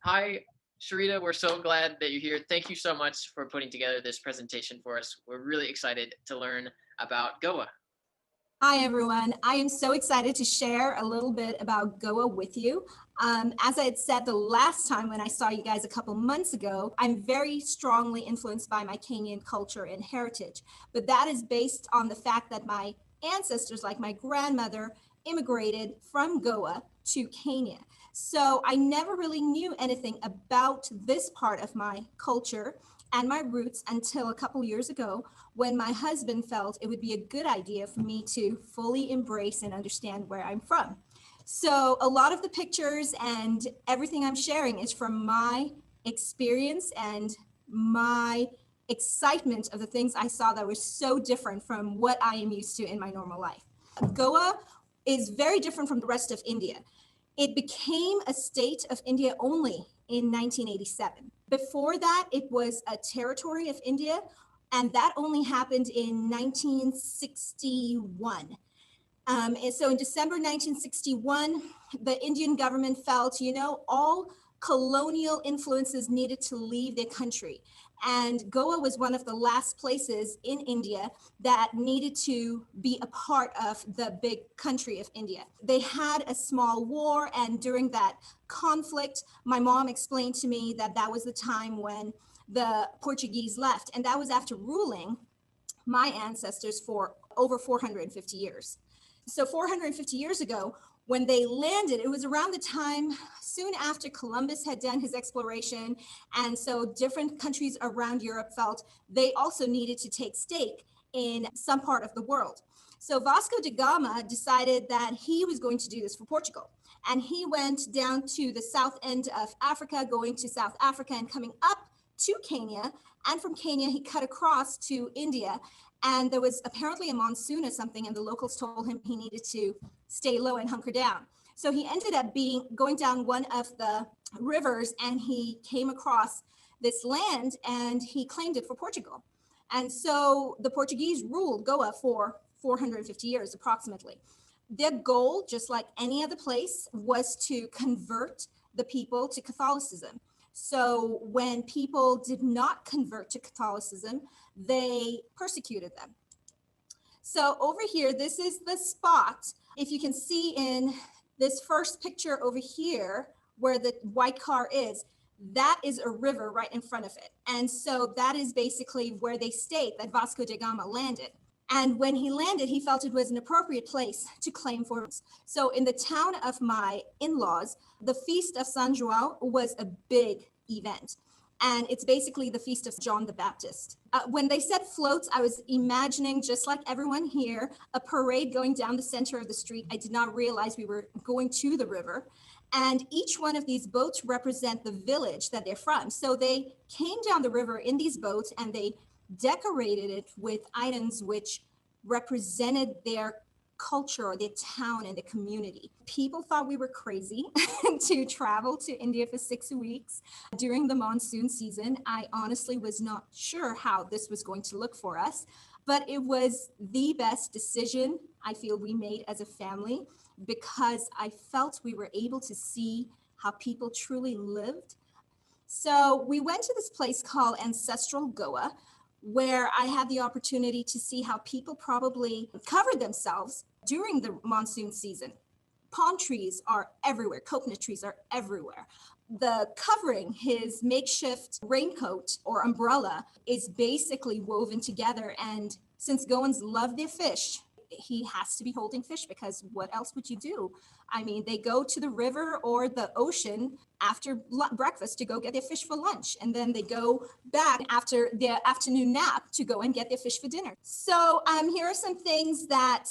Hi, Cherida. We're so glad that you're here. Thank you so much for putting together this presentation for us. We're really excited to learn about Goa. Hi, everyone. I am so excited to share a little bit about Goa with you. As I had said the last time when I saw you guys a couple months ago, I'm very strongly influenced by my Kenyan culture and heritage. But that is based on the fact that my ancestors, like my grandmother, immigrated from Goa to Kenya. So I never really knew anything about this part of my culture and my roots until a couple years ago when my husband felt it would be a good idea for me to fully embrace and understand where I'm from. So a lot of the pictures and everything I'm sharing is from my experience and my excitement of the things I saw that were so different from what I am used to in my normal life. Goa is very different from the rest of India. It became a state of India only in 1987. Before that, it was a territory of India, and that only happened in 1961. And so in December 1961, the Indian government felt, all colonial influences needed to leave their country. And Goa was one of the last places in India that needed to be a part of the big country of India. They had a small war, and during that conflict, my mom explained to me that that was the time when the Portuguese left, and that was after ruling my ancestors for over 450 years. So 450 years ago, when they landed, it was around the time soon after Columbus had done his exploration. And so different countries around Europe felt they also needed to take stake in some part of the world. So Vasco da Gama decided that he was going to do this for Portugal. And he went down to the south end of Africa, going to South Africa and coming up to Kenya. And from Kenya, he cut across to India. And there was apparently a monsoon or something, and the locals told him he needed to stay low and hunker down. So he ended up going down one of the rivers, and he came across this land, and he claimed it for Portugal. And so the Portuguese ruled Goa for 450 years approximately. Their goal, just like any other place, was to convert the people to Catholicism. So when people did not convert to Catholicism, they persecuted them. So over here, this is the spot. If you can see in this first picture over here, where the white car is, that is a river right in front of it. And so that is basically where they state that Vasco da Gama landed. And when he landed, he felt it was an appropriate place to claim for. So in the town of my in-laws, the Feast of San João was a big event. And it's basically the Feast of John the Baptist. When they said floats, I was imagining, just like everyone here, a parade going down the center of the street. I did not realize we were going to the river. And each one of these boats represent the village that they're from. So they came down the river in these boats, and they decorated it with items which represented their culture or their town and the community. People thought we were crazy to travel to India for 6 weeks during the monsoon season. I honestly was not sure how this was going to look for us, but it was the best decision I feel we made as a family, because I felt we were able to see how people truly lived. So we went to this place called Ancestral Goa, where I had the opportunity to see how people probably covered themselves during the monsoon season. Palm trees are everywhere, coconut trees are everywhere. The covering, his makeshift raincoat or umbrella, is basically woven together. And since Goans love their fish, he has to be holding fish, because what else would you do? I mean, they go to the river or the ocean after breakfast to go get their fish for lunch. And then they go back after their afternoon nap to go and get their fish for dinner. So here are some things that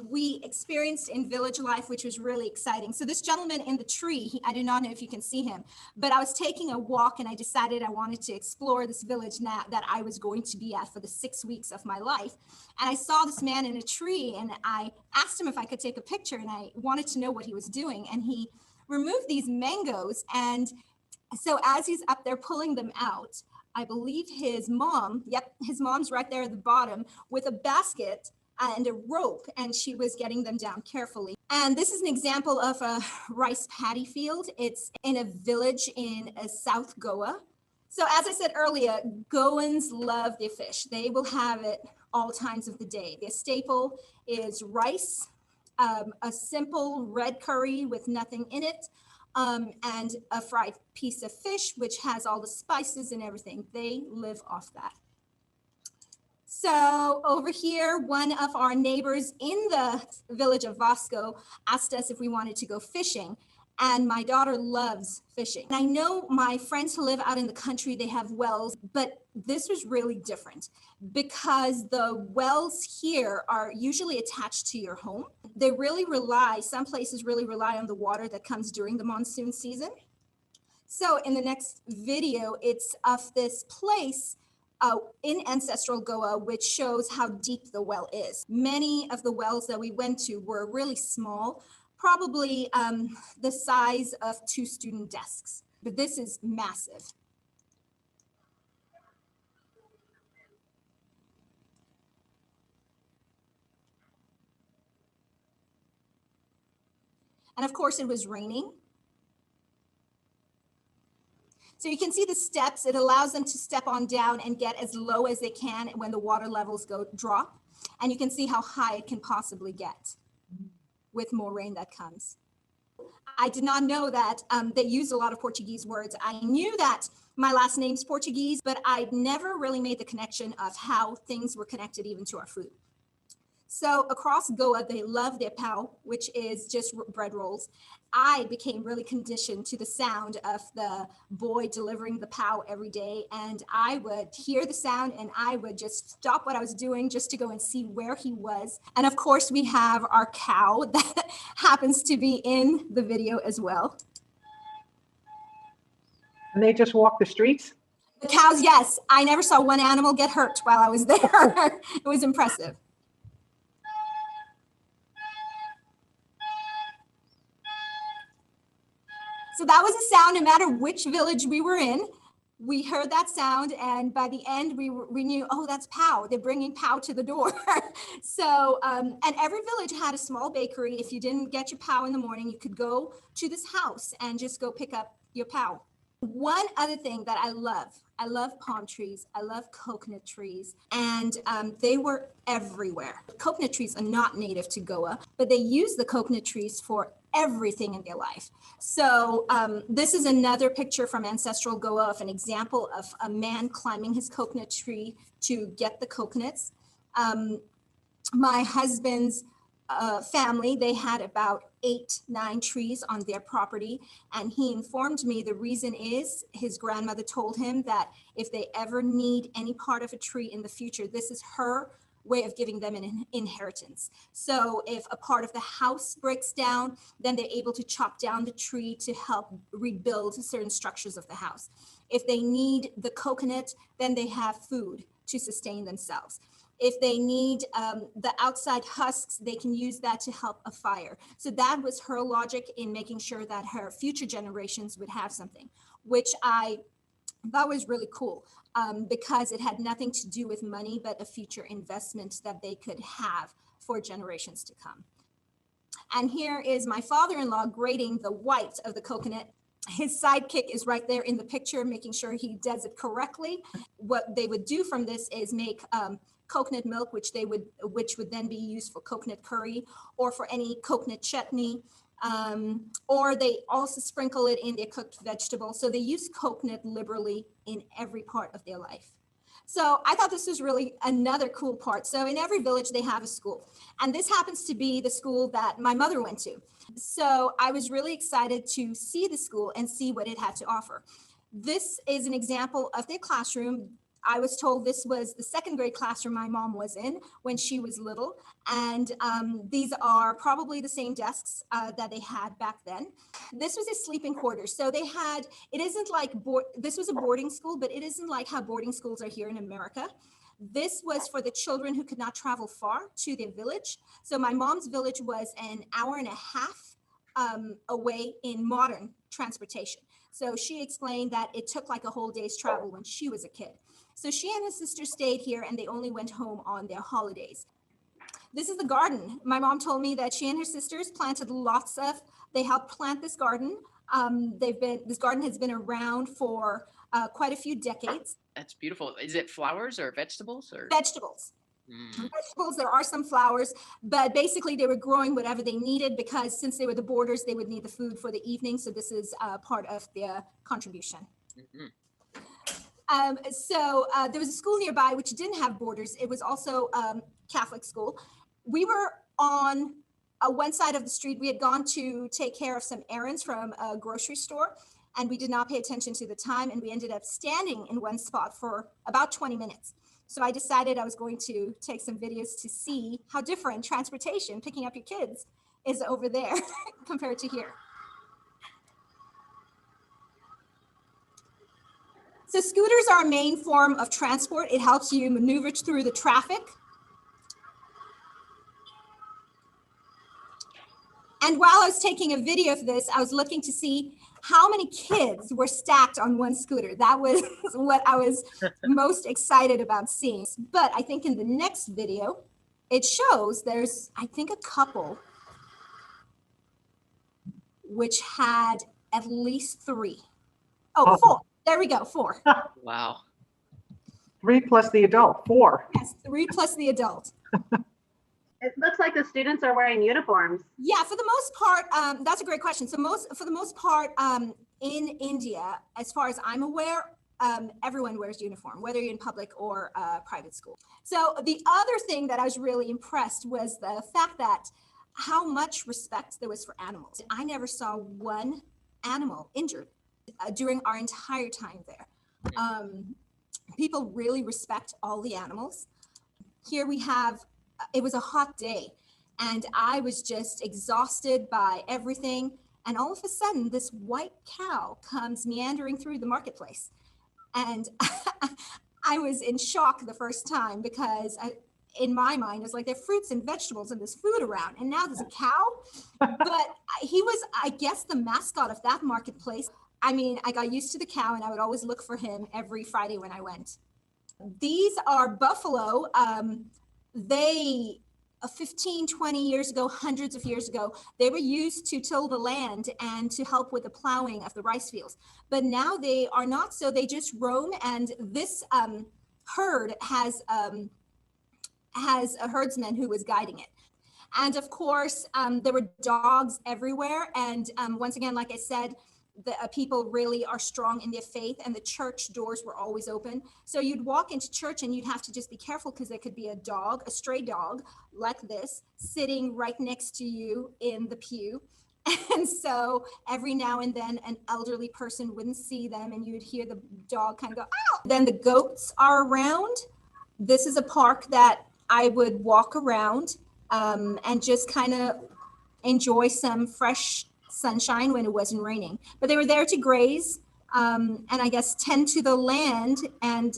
we experienced in village life, which was really exciting. So this gentleman in the tree, I do not know if you can see him, but I was taking a walk and I decided I wanted to explore this village that I was going to be at for the 6 weeks of my life. And I saw this man in a tree, and I asked him if I could take a picture, and I wanted to know what he was doing. And he removed these mangoes. And so as he's up there pulling them out, I believe his mom, his mom's right there at the bottom with a basket and a rope, and she was getting them down carefully. And this is an example of a rice paddy field. It's in a village in South Goa. So as I said earlier, Goans love their fish. They will have it all times of the day. Their staple is rice, a simple red curry with nothing in it, and a fried piece of fish, which has all the spices and everything. They live off that. So over here, one of our neighbors in the village of Vasco asked us if we wanted to go fishing. And my daughter loves fishing. And I know my friends who live out in the country, they have wells, but this was really different because the wells here are usually attached to your home. They really rely, some places really rely on the water that comes during the monsoon season. So in the next video, it's of this place in ancestral Goa, which shows how deep the well is. Many of the wells that we went to were really small, probably the size of 2 student desks, but this is massive. And of course, it was raining. So you can see the steps. It allows them to step on down and get as low as they can when the water levels drop. And you can see how high it can possibly get with more rain that comes. I did not know that they used a lot of Portuguese words. I knew that my last name's Portuguese, but I'd never really made the connection of how things were connected even to our food. So across Goa, they love their pau, which is just bread rolls. I became really conditioned to the sound of the boy delivering the pau every day. And I would hear the sound and I would just stop what I was doing just to go and see where he was. And of course, we have our cow that happens to be in the video as well. And they just walk the streets? The cows, yes. I never saw one animal get hurt while I was there. It was impressive. So that was a sound, no matter which village we were in, we heard that sound. And by the end, we knew, oh, that's pau. They're bringing pau to the door. So, and every village had a small bakery. If you didn't get your pau in the morning, you could go to this house and just go pick up your pau. One other thing that I love palm trees, I love coconut trees, and they were everywhere. Coconut trees are not native to Goa, but they use the coconut trees for everything in their life. So this is another picture from ancestral Goa of an example of a man climbing his coconut tree to get the coconuts. My husband's family, they had about 8-9 trees on their property. And he informed me the reason is his grandmother told him that if they ever need any part of a tree in the future, this is her way of giving them an inheritance. So if a part of the house breaks down, then they're able to chop down the tree to help rebuild certain structures of the house. If they need the coconut, then they have food to sustain themselves. If they need the outside husks, they can use that to help a fire. So that was her logic in making sure that her future generations would have something, which I thought was really cool because it had nothing to do with money, but a future investment that they could have for generations to come. And here is my father-in-law grating the white of the coconut. His sidekick is right there in the picture, making sure he does it correctly. What they would do from this is make coconut milk, which would then be used for coconut curry or for any coconut chutney. Or they also sprinkle it in their cooked vegetables. So they use coconut liberally in every part of their life. So I thought this was really another cool part. So in every village, they have a school. And this happens to be the school that my mother went to. So I was really excited to see the school and see what it had to offer. This is an example of their classroom. I was told this was the 2nd grade classroom my mom was in when she was little. And these are probably the same desks that they had back then. This was a sleeping quarters. So they had, it isn't like, this was a boarding school, but it isn't like how boarding schools are here in America. This was for the children who could not travel far to their village. So my mom's village was an hour and a half away in modern transportation. So she explained that it took like a whole day's travel when she was a kid. So she and her sister stayed here and they only went home on their holidays. This is the garden. My mom told me that she and her sisters planted they helped plant this garden. This garden has been around for quite a few decades. That's beautiful. Is it flowers or vegetables or? Vegetables. Mm. Vegetables, there are some flowers, but basically they were growing whatever they needed because since they were the boarders, they would need the food for the evening. So this is part of their contribution. Mm-hmm. There was a school nearby which didn't have boarders. It was also Catholic school. We were on one side of the street. We had gone to take care of some errands from a grocery store, and we did not pay attention to the time, and we ended up standing in one spot for about 20 minutes. So I decided I was going to take some videos to see how different transportation, picking up your kids, is over there compared to here. So scooters are a main form of transport. It helps you maneuver through the traffic. And while I was taking a video of this, I was looking to see how many kids were stacked on one scooter. That was what I was most excited about seeing. But I think in the next video, it shows there's, I think, a couple which had at least 3. Oh, 4. There we go, 4. Wow. 3 plus the adult, 4. Yes, 3 plus the adult. It looks like the students are wearing uniforms. Yeah, for the most part, that's a great question. So for the most part, in India, as far as I'm aware, everyone wears uniform, whether you're in public or private school. So the other thing that I was really impressed was the fact that how much respect there was for animals. I never saw one animal injured during our entire time there. People really respect all the animals. Here we have, it was a hot day and I was just exhausted by everything. And all of a sudden, this white cow comes meandering through the marketplace. And I was in shock the first time because in my mind, it's like there are fruits and vegetables and there's food around. And now there's a cow. But he was, I guess, the mascot of that marketplace. I mean, I got used to the cow and I would always look for him every Friday when I went. These are buffalo. They 15, 20 years ago, hundreds of years ago, they were used to till the land and to help with the plowing of the rice fields. But now they are not, so they just roam. And this herd has a herdsman who was guiding it. And of course, there were dogs everywhere. And once again, like I said, the people really are strong in their faith and the church doors were always open. So you'd walk into church and you'd have to just be careful because there could be a dog, a stray dog like this, sitting right next to you in the pew. And so every now and then an elderly person wouldn't see them and you'd hear the dog kind of go, ow! Then the goats are around. This is a park that I would walk around and just kind of enjoy some fresh sunshine when it wasn't raining. But they were there to graze and I guess tend to the land and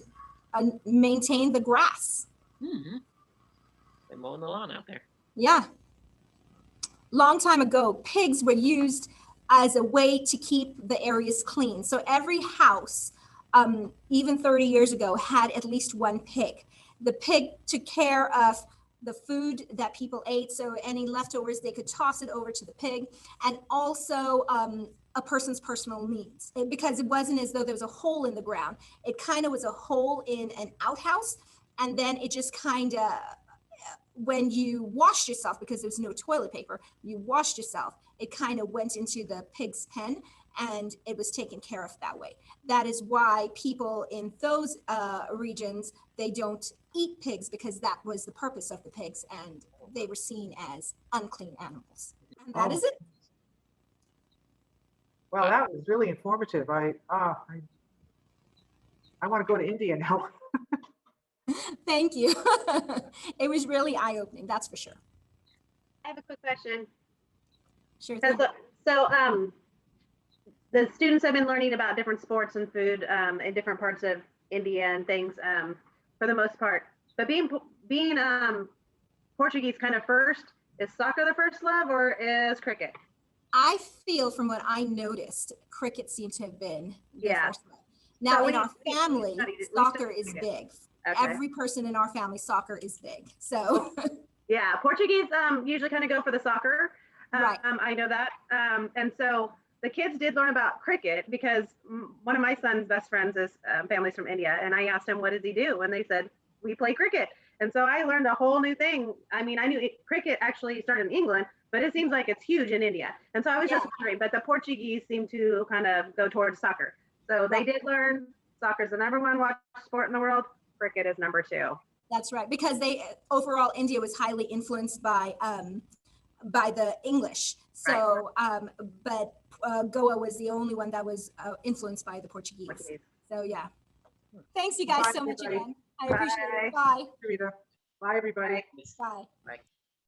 maintain the grass. Mm-hmm. They're mowing the lawn out there. Yeah. Long time ago, pigs were used as a way to keep the areas clean. So every house, even 30 years ago, had at least one pig. The pig took care of the food that people ate. So any leftovers, they could toss it over to the pig. And also a person's personal needs. Because it wasn't as though there was a hole in the ground. It kind of was a hole in an outhouse. And then it just kind of, when you washed yourself, because there was no toilet paper, you washed yourself, it kind of went into the pig's pen and it was taken care of that way. That is why people in those regions, they don't eat pigs because that was the purpose of the pigs and they were seen as unclean animals. And that is it. Well, that was really informative. I want to go to India now. Thank you. It was really eye-opening, that's for sure. I have a quick question. Sure thing. So the students have been learning about different sports and food in different parts of India and things for the most part. But being Portuguese kind of first, is soccer the first love or is cricket? I feel from what I noticed, cricket seemed to have been the first love. Now So in our family, soccer is cricket. big. Okay. Every person in our family, soccer is big. So Yeah, Portuguese usually kind of go for the soccer. Right. I know that. And so the kids did learn about cricket because one of my son's best friends is family's from India. And I asked him, what does he do? And they said, we play cricket. And so I learned a whole new thing. I mean, I knew cricket actually started in England, but it seems like it's huge in India. And so I was just wondering, but the Portuguese seem to kind of go towards soccer. So they did learn soccer's the number one watch sport in the world. Cricket is number two. That's right, because overall India was highly influenced by the English. So, but Goa was the only one that was influenced by the Portuguese. So yeah. Thanks you guys Bye, so much everybody. again. I appreciate it. Bye. Bye. Cherida. Bye, everybody. Bye. Bye.